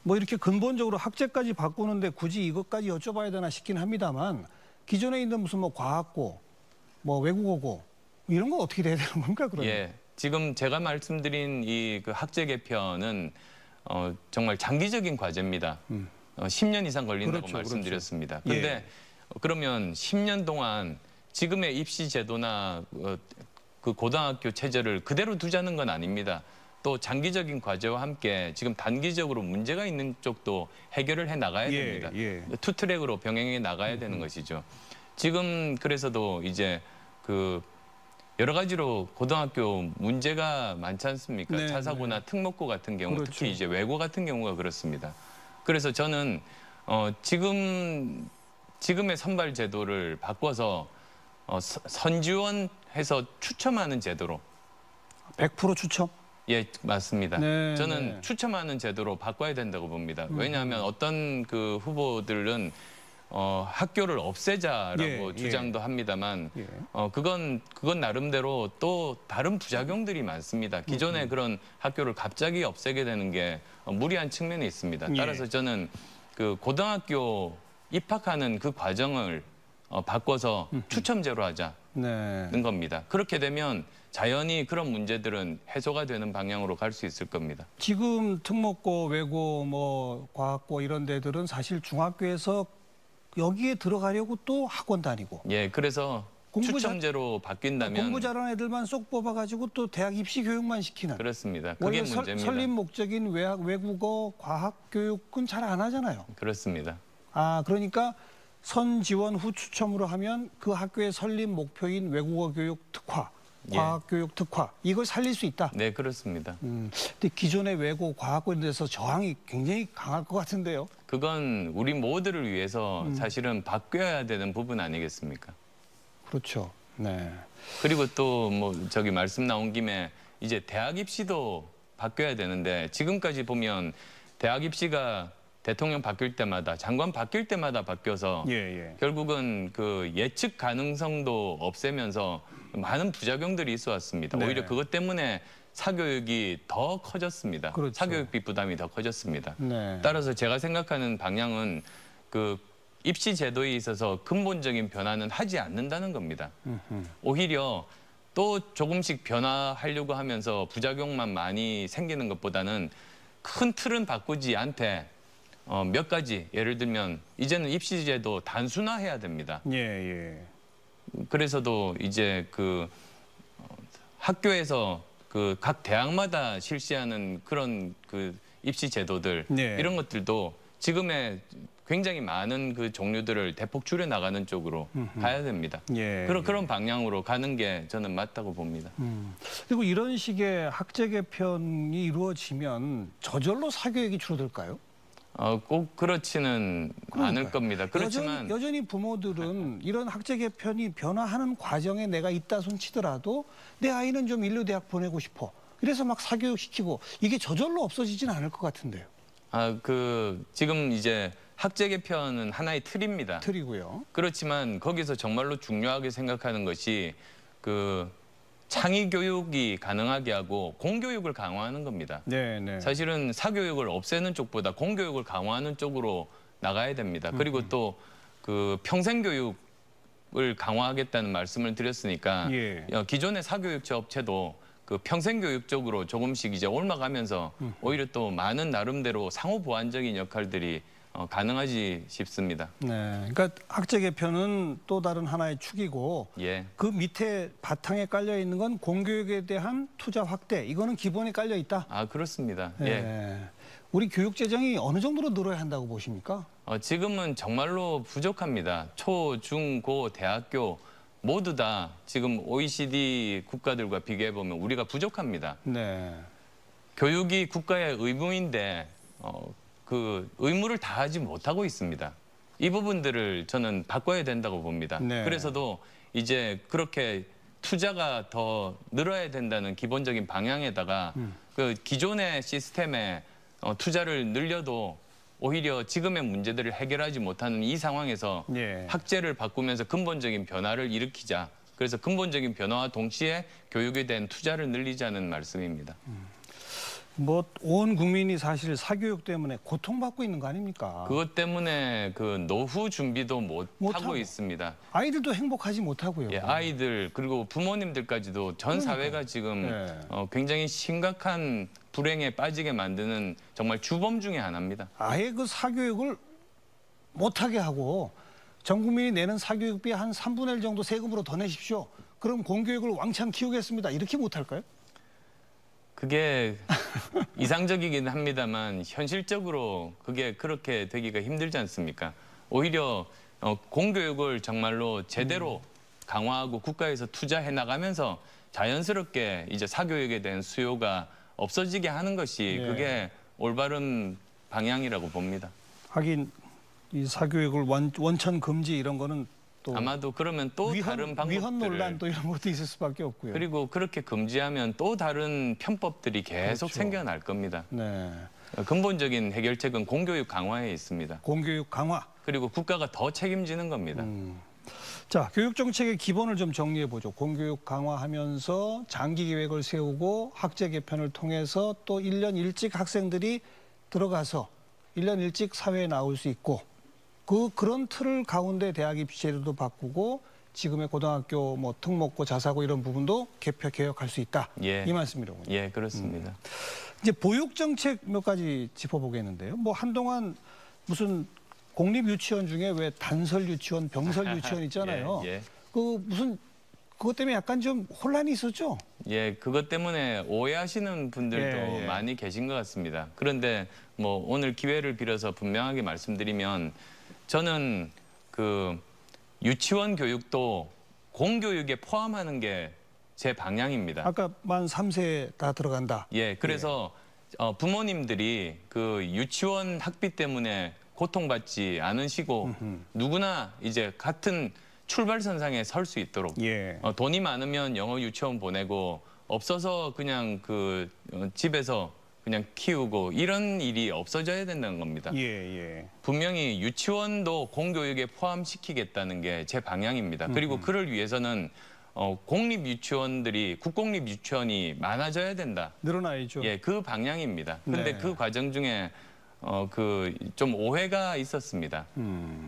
뭐 이렇게 근본적으로 학제까지 바꾸는데 굳이 이것까지 여쭤봐야 되나 싶긴 합니다만 기존에 있는 무슨 뭐 과학고, 뭐 외국어고 이런 건 어떻게 돼야 되는 겁니까? 그러면? 예, 지금 제가 말씀드린 이 그 학제 개편은 정말 장기적인 과제입니다. 10년 이상 걸린다고 그렇죠, 말씀드렸습니다. 그렇죠. 그런데 그러면 10년 동안 지금의 입시 제도나 그 고등학교 체제를 그대로 두자는 건 아닙니다. 또 장기적인 과제와 함께 지금 단기적으로 문제가 있는 쪽도 해결을 해 나가야 됩니다. 투 트랙으로 병행해 나가야 되는 것이죠. 지금 그래서도 이제 그 여러 가지로 고등학교 문제가 많지 않습니까? 네, 자사고나 특목고 같은 경우, 그렇죠. 특히 이제 외고 같은 경우가 그렇습니다. 그래서 저는 지금의 선발 제도를 바꿔서 선지원해서 추첨하는 제도로 100% 추첨? 예, 맞습니다. 네, 저는 추첨하는 제도로 바꿔야 된다고 봅니다. 왜냐하면 어떤 그 후보들은 학교를 없애자라고 주장도 합니다만 그건 나름대로 또 다른 부작용들이 많습니다. 기존의 그런 학교를 갑자기 없애게 되는 게 무리한 측면이 있습니다. 따라서 저는 그 고등학교 입학하는 그 과정을 바꿔서 추첨제로 하자는 겁니다. 그렇게 되면 자연히 그런 문제들은 해소가 되는 방향으로 갈 수 있을 겁니다. 지금 특목고, 외고, 뭐 과학고 이런 데들은 사실 중학교에서 여기에 들어가려고 또 학원 다니고. 예, 그래서 추첨제로 바뀐다면 공부 잘하는 애들만 쏙 뽑아가지고 또 대학 입시 교육만 시키는. 그렇습니다. 그게 원래 문제입니다. 설립 목적인 외국어, 과학 교육은 잘 안 하잖아요. 그렇습니다. 그러니까 선지원 후 추첨으로 하면 그 학교의 설립 목표인 외국어 교육 특화, 과학 교육 특화 이걸 살릴 수 있다. 네, 그렇습니다. 근데 기존의 외고, 과학고에 대해서 저항이 굉장히 강할 것 같은데요. 그건 우리 모두를 위해서 사실은 바뀌어야 되는 부분 아니겠습니까? 그렇죠. 네. 그리고 또 뭐 저기 말씀 나온 김에 이제 대학 입시도 바뀌어야 되는데 지금까지 보면 대학 입시가 대통령 바뀔 때마다 장관 바뀔 때마다 바뀌어서 결국은 그 예측 가능성도 없애면서 많은 부작용들이 있어 왔습니다. 오히려 그것 때문에 사교육이 더 커졌습니다. 그렇죠. 사교육비 부담이 더 커졌습니다. 네. 따라서 제가 생각하는 방향은 그 입시 제도에 있어서 근본적인 변화는 하지 않는다는 겁니다. 오히려 또 조금씩 변화하려고 하면서 부작용만 많이 생기는 것보다는 큰 틀은 바꾸지 않되 몇 가지 예를 들면 이제는 입시 제도 단순화해야 됩니다. 그래서도 이제 그 학교에서 그 각 대학마다 실시하는 그런 그 입시 제도들 이런 것들도 지금의 굉장히 많은 그 종류들을 대폭 줄여 나가는 쪽으로 가야 됩니다. 그런 방향으로 가는 게 저는 맞다고 봅니다. 그리고 이런 식의 학제 개편이 이루어지면 저절로 사교육이 줄어들까요? 꼭 그렇지는 않을 겁니다. 그렇지만 여전히 부모들은 이런 학제 개편이 변화하는 과정에 내가 있다 손치더라도 내 아이는 좀 인류대학 보내고 싶어. 그래서 막 사교육 시키고 이게 저절로 없어지진 않을 것 같은데요. 지금 이제 학제 개편은 하나의 틀입니다. 틀이고요. 그렇지만 거기서 정말로 중요하게 생각하는 것이 그 창의 교육이 가능하게 하고 공교육을 강화하는 겁니다. 사실은 사교육을 없애는 쪽보다 공교육을 강화하는 쪽으로 나가야 됩니다. 그리고 또 그 평생교육을 강화하겠다는 말씀을 드렸으니까 기존의 사교육처 업체도 그 평생교육 쪽으로 조금씩 이제 옮아가면서 오히려 또 많은 나름대로 상호 보완적인 역할들이 가능하지 싶습니다. 네, 그러니까 학제 개편은 또 다른 하나의 축이고 예. 그 밑에 바탕에 깔려 있는 건 공교육에 대한 투자 확대. 이거는 기본에 깔려 있다. 아, 그렇습니다. 예. 예. 우리 교육 재정이 어느 정도로 늘어야 한다고 보십니까? 지금은 정말로 부족합니다. 초, 중, 고, 대학교 모두 다 지금 OECD 국가들과 비교해 보면 우리가 부족합니다. 네. 교육이 국가의 의무인데 그 의무를 다하지 못하고 있습니다. 이 부분들을 저는 바꿔야 된다고 봅니다. 네. 그래서도 이제 그렇게 투자가 더 늘어야 된다는 기본적인 방향에다가 그 기존의 시스템에 투자를 늘려도 오히려 지금의 문제들을 해결하지 못하는 이 상황에서 예. 학제를 바꾸면서 근본적인 변화를 일으키자. 그래서 근본적인 변화와 동시에 교육에 대한 투자를 늘리자는 말씀입니다. 뭐 온 국민이 사실 사교육 때문에 고통받고 있는 거 아닙니까? 그것 때문에 그 노후 준비도 못하고. 못하고 있습니다. 아이들도 행복하지 못하고요. 예, 아이들 그리고 부모님들까지도 전 사회가 지금 네. 굉장히 심각한 불행에 빠지게 만드는 정말 주범 중에 하나입니다. 아예 그 사교육을 못하게 하고 전 국민이 내는 사교육비 한 3분의 1 정도 세금으로 더 내십시오. 그럼 공교육을 왕창 키우겠습니다. 이렇게 못할까요? 그게 이상적이긴 합니다만 현실적으로 그게 그렇게 되기가 힘들지 않습니까? 오히려 공교육을 정말로 제대로 강화하고 국가에서 투자해 나가면서 자연스럽게 이제 사교육에 대한 수요가 없어지게 하는 것이 네. 그게 올바른 방향이라고 봅니다. 하긴 이 사교육을 원천 금지 이런 거는 또 아마도 그러면 또 다른 방법들을 위헌 논란 또 이런 것도 있을 수밖에 없고요. 그리고 그렇게 금지하면 또 다른 편법들이 계속 그렇죠. 생겨날 겁니다. 네. 근본적인 해결책은 공교육 강화에 있습니다. 공교육 강화. 그리고 국가가 더 책임지는 겁니다. 자, 교육 정책의 기본을 좀 정리해 보죠. 공교육 강화하면서 장기 계획을 세우고 학제 개편을 통해서 또 1년 일찍 학생들이 들어가서 1년 일찍 사회에 나올 수 있고 그런 틀을 가운데 대학 입시 제도도 바꾸고 지금의 고등학교 뭐 특목고 자사고 이런 부분도 개혁할 수 있다. 예. 이 말씀이로군요. 예, 그렇습니다. 이제 보육 정책 몇 가지 짚어보겠는데요. 뭐 한동안 무슨 공립 유치원 중에 왜 단설 유치원, 병설 유치원 있잖아요. 예, 예. 그것 때문에 약간 좀 혼란이 있었죠. 예, 그것 때문에 오해하시는 분들도 예, 예. 많이 계신 것 같습니다. 그런데 뭐 오늘 기회를 빌어서 분명하게 말씀드리면 저는 그 유치원 교육도 공교육에 포함하는 게 제 방향입니다. 아까 만 3세 다 들어간다. 예, 그래서 부모님들이 그 유치원 학비 때문에 고통받지 않으시고 누구나 이제 같은 출발선상에 설 수 있도록 예. 돈이 많으면 영어 유치원 보내고 없어서 그냥 그 집에서 그냥 키우고 이런 일이 없어져야 된다는 겁니다. 예, 예. 분명히 유치원도 공교육에 포함시키겠다는 게 제 방향입니다. 그리고 그를 위해서는 공립 유치원들이 국공립 유치원이 많아져야 된다. 늘어나야죠. 예, 그 방향입니다. 근데 네. 그 과정 중에 그 좀 오해가 있었습니다.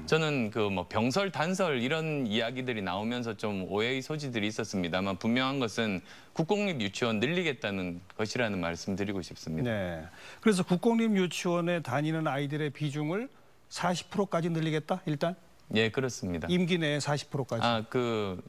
저는 그 뭐 병설, 단설 이런 이야기들이 나오면서 좀 오해의 소지들이 있었습니다만 분명한 것은 국공립 유치원 늘리겠다는 것이라는 말씀드리고 싶습니다. 네. 그래서 국공립 유치원에 다니는 아이들의 비중을 40%까지 늘리겠다. 일단 예, 그렇습니다. 임기 내에 40%까지.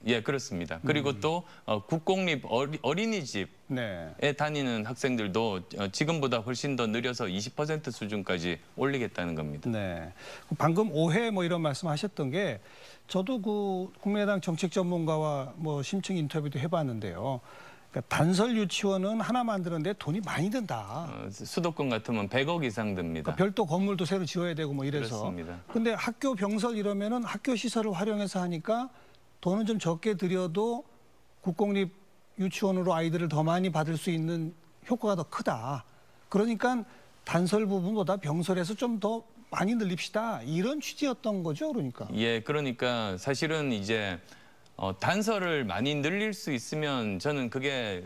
예, 그렇습니다. 그리고 또 국공립 어린이집에 네. 다니는 학생들도 지금보다 훨씬 더 느려서 20% 수준까지 올리겠다는 겁니다. 네. 방금 오해 뭐 이런 말씀하셨던 게 저도 그 국민의당 정책 전문가와 뭐 심층 인터뷰도 해봤는데요. 그러니까 단설 유치원은 하나 만드는데 돈이 많이 든다. 수도권 같으면 100억 이상 듭니다. 그러니까 별도 건물도 새로 지어야 되고 뭐 이래서. 그렇습니다. 근데 학교 병설 이러면은 학교 시설을 활용해서 하니까 돈은 좀 적게 들여도 국공립 유치원으로 아이들을 더 많이 받을 수 있는 효과가 더 크다. 그러니까 단설 부분보다 병설에서 좀 더 많이 늘립시다. 이런 취지였던 거죠, 그러니까. 예, 그러니까 사실은 이제 단설을 많이 늘릴 수 있으면 저는 그게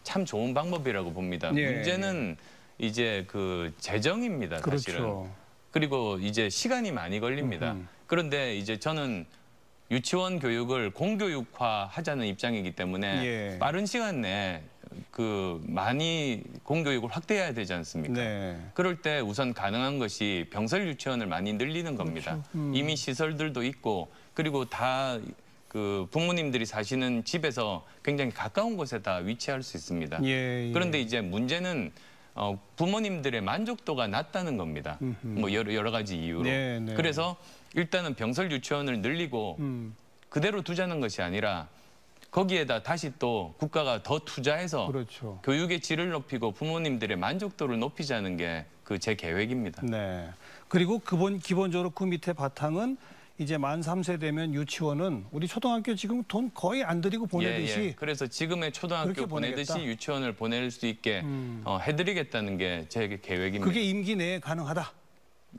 참 좋은 방법이라고 봅니다. 예, 문제는 이제 그 재정입니다, 사실은. 그렇죠. 그리고 이제 시간이 많이 걸립니다. 그런데 이제 저는 유치원 교육을 공교육화 하자는 입장이기 때문에 예. 빠른 시간 내에 많이 공교육을 확대해야 되지 않습니까? 네. 그럴 때 우선 가능한 것이 병설 유치원을 많이 늘리는 겁니다. 그렇죠. 이미 시설들도 있고 그리고 다 부모님들이 사시는 집에서 굉장히 가까운 곳에다 위치할 수 있습니다. 예. 그런데 이제 문제는 부모님들의 만족도가 낮다는 겁니다. 뭐 여러 가지 이유로. 네. 그래서 일단은 병설 유치원을 늘리고 그대로 두자는 것이 아니라 거기에다 다시 또 국가가 더 투자해서 그렇죠. 교육의 질을 높이고 부모님들의 만족도를 높이자는 게 제 계획입니다. 네. 그리고 기본적으로 그 밑에 바탕은 이제 만 3세 되면 유치원은 우리 초등학교 지금 돈 거의 안 들이고 보내듯이. 예. 그래서 지금의 초등학교 보내듯이 유치원을 보낼 수 있게 해드리겠다는 게 제 계획입니다. 그게 임기 내에 가능하다.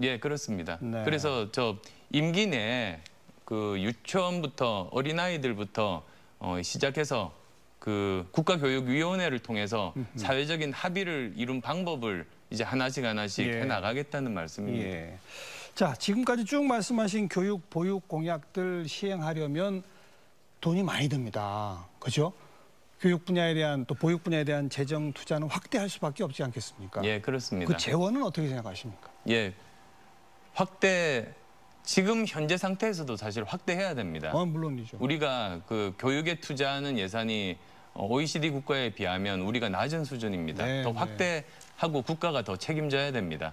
예, 그렇습니다. 네. 그래서 임기 내에 유치원부터 어린아이들부터 시작해서 국가교육위원회를 통해서 사회적인 합의를 이룬 방법을 이제 하나씩 해나가겠다는 말씀입니다. 예. 자, 지금까지 쭉 말씀하신 교육, 보육 공약들 시행하려면 돈이 많이 듭니다. 그죠? 교육 분야에 대한 또 보육 분야에 대한 재정 투자는 확대할 수밖에 없지 않겠습니까? 예, 그렇습니다. 그 재원은 어떻게 생각하십니까? 예, 지금 현재 상태에서도 사실 확대해야 됩니다. 물론이죠. 우리가 교육에 투자하는 예산이 OECD 국가에 비하면 우리가 낮은 수준입니다. 네, 더 확대하고 국가가 더 책임져야 됩니다.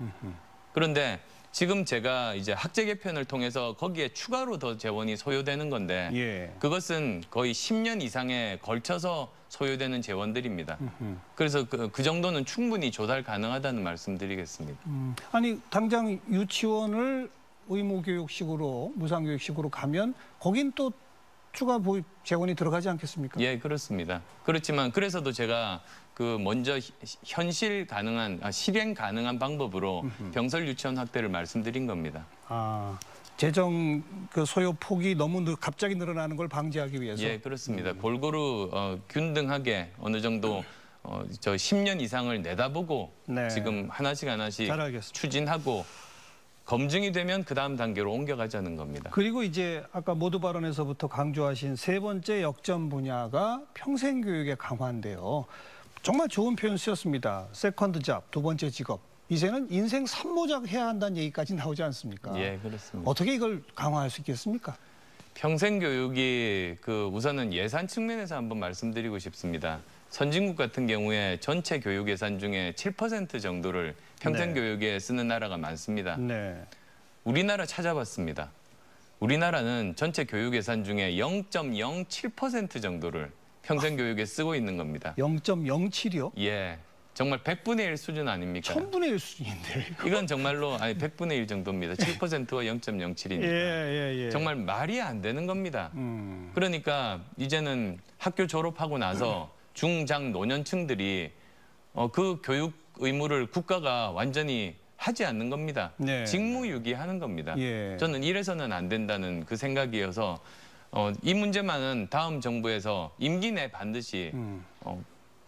그런데 지금 제가 이제 학제 개편을 통해서 거기에 추가로 더 재원이 소요되는 건데 예. 그것은 거의 10년 이상에 걸쳐서 소요되는 재원들입니다. 그래서 그 정도는 충분히 조달 가능하다는 말씀드리겠습니다. 아니 당장 유치원을 의무교육식으로 무상교육식으로 가면 거긴 또 추가 보육 재원이 들어가지 않겠습니까? 예, 그렇습니다. 그렇지만 그래서도 제가 먼저 실행 가능한 방법으로 병설 유치원 확대를 말씀드린 겁니다. 재정 소요 폭이 너무 갑자기 늘어나는 걸 방지하기 위해서. 예, 그렇습니다. 골고루 균등하게 어느 정도 10년 이상을 내다보고 네. 지금 하나씩 잘 알겠습니다. 추진하고 검증이 되면 그 다음 단계로 옮겨가자는 겁니다. 그리고 이제 아까 모두 발언에서부터 강조하신 세 번째 역점 분야가 평생교육의 강화인데요. 정말 좋은 표현 쓰였습니다. 세컨드 잡, 두 번째 직업. 이제는 인생 3모작 해야 한다는 얘기까지 나오지 않습니까? 예, 그렇습니다. 어떻게 이걸 강화할 수 있겠습니까? 평생교육이 우선은 예산 측면에서 한번 말씀드리고 싶습니다. 선진국 같은 경우에 전체 교육 예산 중에 7% 정도를 평생교육에 쓰는 나라가 많습니다. 네. 우리나라 찾아봤습니다. 우리나라는 전체 교육 예산 중에 0.07% 정도를 평생교육에 쓰고 있는 겁니다. 0.07이요? 예, 정말 100분의 1 수준 아닙니까? 1000분의 1 수준인데요. 이건 정말로 100분의 1 정도입니다. 7%와 0.07이니까. 예. 정말 말이 안 되는 겁니다. 그러니까 이제는 학교 졸업하고 나서 중장 노년층들이 그 교육 의무를 국가가 완전히 하지 않는 겁니다. 네. 직무유기하는 겁니다. 예. 저는 이래서는 안 된다는 그 생각이어서 이 문제만은 다음 정부에서 임기 내 반드시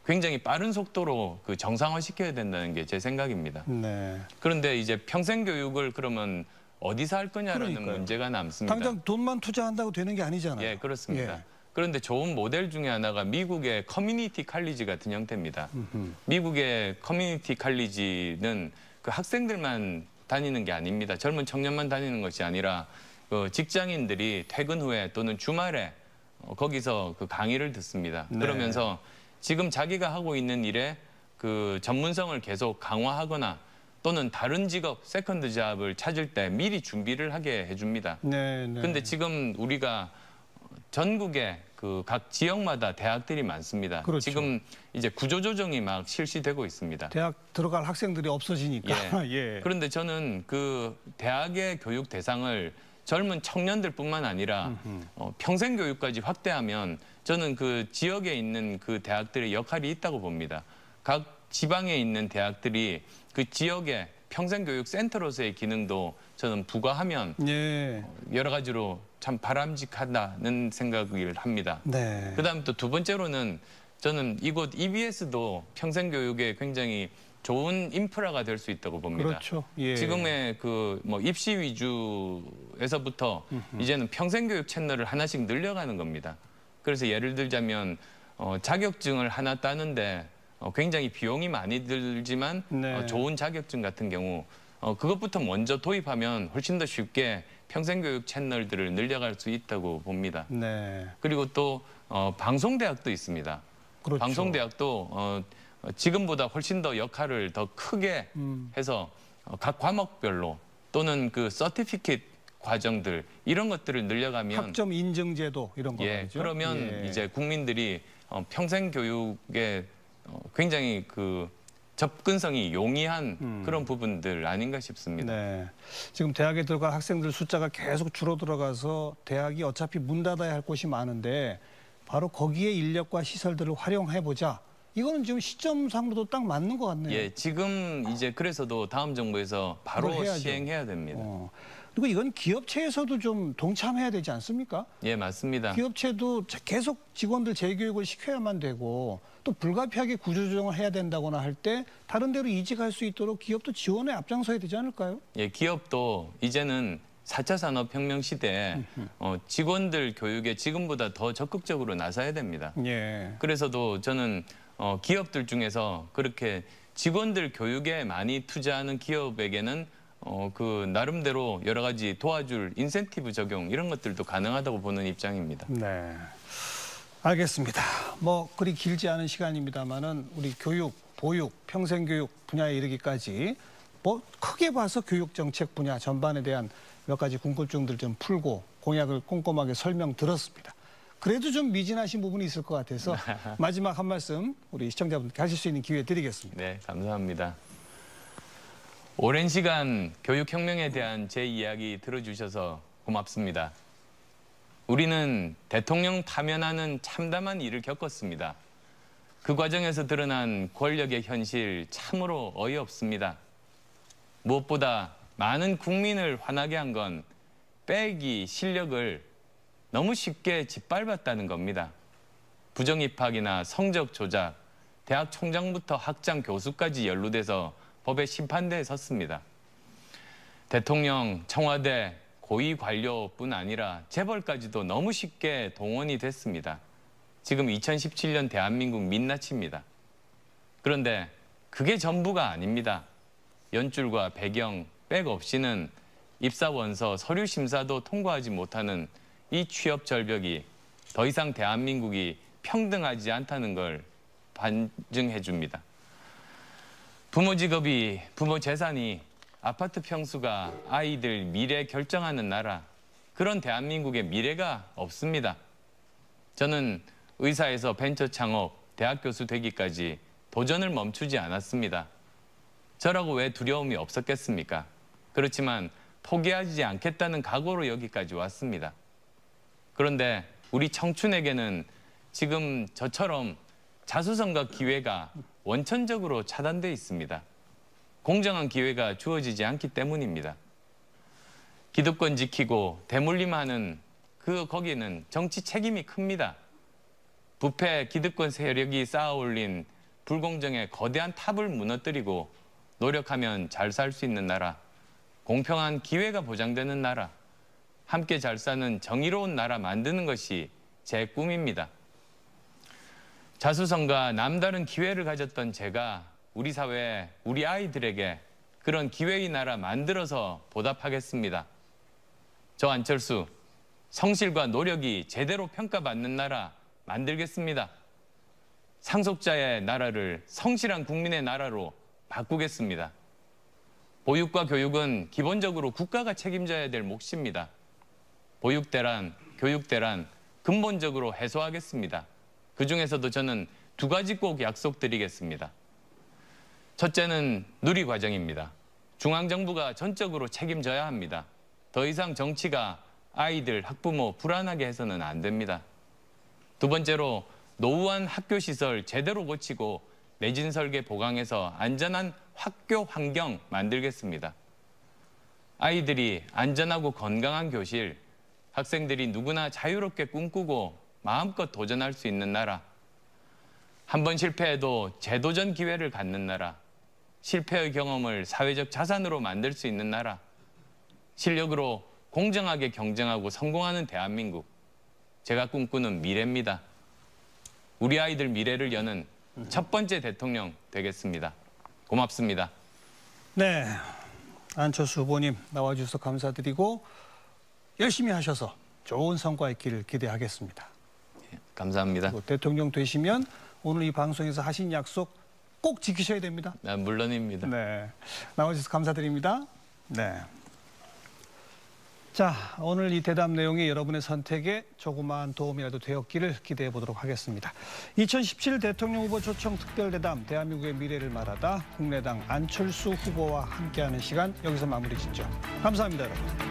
굉장히 빠른 속도로 정상화시켜야 된다는 게 제 생각입니다. 네. 그런데 이제 평생교육을 그러면 어디서 할 거냐라는 그러니까요. 문제가 남습니다. 당장 돈만 투자한다고 되는 게 아니잖아요. 예, 그렇습니다. 예. 그런데 좋은 모델 중에 하나가 미국의 커뮤니티 칼리지 같은 형태입니다. 미국의 커뮤니티 칼리지는 학생들만 다니는 게 아닙니다. 젊은 청년만 다니는 것이 아니라 직장인들이 퇴근 후에 또는 주말에 거기서 강의를 듣습니다. 네. 그러면서 지금 자기가 하고 있는 일에 전문성을 계속 강화하거나 또는 다른 직업, 세컨드 잡을 찾을 때 미리 준비를 하게 해줍니다. 네. 근데 지금 우리가 전국에 각 지역마다 대학들이 많습니다. 그렇죠. 지금 이제 구조조정이 막 실시되고 있습니다. 대학 들어갈 학생들이 없어지니까. 예. 그런데 저는 대학의 교육 대상을 젊은 청년들뿐만 아니라 평생교육까지 확대하면 저는 지역에 있는 대학들의 역할이 있다고 봅니다. 각 지방에 있는 대학들이 지역의 평생교육 센터로서의 기능도 저는 부과하면 예. 여러 가지로 참 바람직하다는 생각을 합니다. 네. 그다음 또 두 번째로는 저는 이곳 EBS도 평생교육에 굉장히 좋은 인프라가 될 수 있다고 봅니다. 그렇죠. 예. 지금의 입시 위주에서부터 이제는 평생교육 채널을 하나씩 늘려가는 겁니다. 그래서 예를 들자면 자격증을 하나 따는데 굉장히 비용이 많이 들지만 네. 좋은 자격증 같은 경우 그것부터 먼저 도입하면 훨씬 더 쉽게 평생교육 채널들을 늘려갈 수 있다고 봅니다. 네. 그리고 또 방송대학도 있습니다. 그렇죠. 방송대학도 지금보다 훨씬 더 역할을 더 크게 해서 각 과목별로 또는 그 서티피킷 과정들 이런 것들을 늘려가면 학점 인증제도 이런 거 말이죠. 그러면 이제 국민들이 평생 교육에 굉장히 그 접근성이 용이한 그런 부분들 아닌가 싶습니다. 네. 지금 대학에 들어갈 학생들 숫자가 계속 줄어들어가서 대학이 어차피 문 닫아야 할 곳이 많은데 바로 거기에 인력과 시설들을 활용해보자. 이거는 지금 시점상으로도 딱 맞는 것 같네요. 예, 지금 이제 그래서도 다음 정부에서 바로 시행해야 됩니다. 그리고 이건 기업체에서도 좀 동참해야 되지 않습니까? 예, 맞습니다. 기업체도 계속 직원들 재교육을 시켜야만 되고 또 불가피하게 구조조정을 해야 된다거나 할 때 다른 데로 이직할 수 있도록 기업도 지원에 앞장서야 되지 않을까요? 예, 기업도 이제는 4차 산업혁명 시대에 직원들 교육에 지금보다 더 적극적으로 나서야 됩니다. 예. 그래서도 저는 기업들 중에서 그렇게 직원들 교육에 많이 투자하는 기업에게는 그 나름대로 여러 가지 도와줄 인센티브 적용 이런 것들도 가능하다고 보는 입장입니다. 네. 알겠습니다. 뭐 그리 길지 않은 시간입니다만은 우리 교육, 보육, 평생교육 분야에 이르기까지 뭐 크게 봐서 교육 정책 분야 전반에 대한 몇 가지 궁금증들 좀 풀고 공약을 꼼꼼하게 설명 들었습니다. 그래도 좀 미진하신 부분이 있을 것 같아서 마지막 한 말씀 우리 시청자분들께 하실 수 있는 기회 드리겠습니다. 네, 감사합니다. 오랜 시간 교육혁명에 대한 제 이야기 들어주셔서 고맙습니다. 우리는 대통령 파면하는 참담한 일을 겪었습니다. 그 과정에서 드러난 권력의 현실 참으로 어이없습니다. 무엇보다 많은 국민을 화나게 한 건 빼기 실력을 너무 쉽게 짓밟았다는 겁니다. 부정입학이나 성적 조작, 대학 총장부터 학장 교수까지 연루돼서 법의 심판대에 섰습니다. 대통령, 청와대, 고위 관료뿐 아니라 재벌까지도 너무 쉽게 동원이 됐습니다. 지금 2017년 대한민국 민낯입니다. 그런데 그게 전부가 아닙니다. 연줄과 배경, 백 없이는 입사 원서, 서류 심사도 통과하지 못하는 이 취업 절벽이 더 이상 대한민국이 평등하지 않다는 걸 반증해 줍니다. 부모 직업이, 부모 재산이, 아파트 평수가 아이들 미래 결정하는 나라, 그런 대한민국의 미래가 없습니다. 저는 의사에서 벤처 창업, 대학 교수 되기까지 도전을 멈추지 않았습니다. 저라고 왜 두려움이 없었겠습니까? 그렇지만 포기하지 않겠다는 각오로 여기까지 왔습니다. 그런데 우리 청춘에게는 지금 저처럼 자수성가 기회가 원천적으로 차단돼 있습니다. 공정한 기회가 주어지지 않기 때문입니다. 기득권 지키고 대물림하는 거기는 정치 책임이 큽니다. 부패 기득권 세력이 쌓아올린 불공정의 거대한 탑을 무너뜨리고 노력하면 잘 살 수 있는 나라, 공평한 기회가 보장되는 나라, 함께 잘 사는 정의로운 나라 만드는 것이 제 꿈입니다. 자수성가 남다른 기회를 가졌던 제가 우리 사회, 우리 아이들에게 그런 기회의 나라 만들어서 보답하겠습니다. 저 안철수, 성실과 노력이 제대로 평가받는 나라 만들겠습니다. 상속자의 나라를 성실한 국민의 나라로 바꾸겠습니다. 보육과 교육은 기본적으로 국가가 책임져야 될 몫입니다. 보육대란, 교육대란 근본적으로 해소하겠습니다. 그중에서도 저는 두 가지 꼭 약속드리겠습니다. 첫째는 누리과정입니다. 중앙정부가 전적으로 책임져야 합니다. 더 이상 정치가 아이들, 학부모 불안하게 해서는 안 됩니다. 두 번째로 노후한 학교시설 제대로 고치고 내진 설계 보강해서 안전한 학교 환경 만들겠습니다. 아이들이 안전하고 건강한 교실, 학생들이 누구나 자유롭게 꿈꾸고 마음껏 도전할 수 있는 나라, 한 번 실패해도 재도전 기회를 갖는 나라, 실패의 경험을 사회적 자산으로 만들 수 있는 나라, 실력으로 공정하게 경쟁하고 성공하는 대한민국, 제가 꿈꾸는 미래입니다. 우리 아이들 미래를 여는 첫 번째 대통령 되겠습니다. 고맙습니다. 네, 안철수 후보님 나와주셔서 감사드리고 열심히 하셔서 좋은 성과 있기를 기대하겠습니다. 감사합니다. 대통령 되시면 오늘 이 방송에서 하신 약속 꼭 지키셔야 됩니다. 물론입니다. 네, 나와주셔서 감사드립니다. 네. 자, 오늘 이 대담 내용이 여러분의 선택에 조그마한 도움이라도 되었기를 기대해 보도록 하겠습니다. 2017 대통령 후보 초청 특별대담 대한민국의 미래를 말하다 국민의당 안철수 후보와 함께하는 시간 여기서 마무리 짓죠. 감사합니다, 여러분.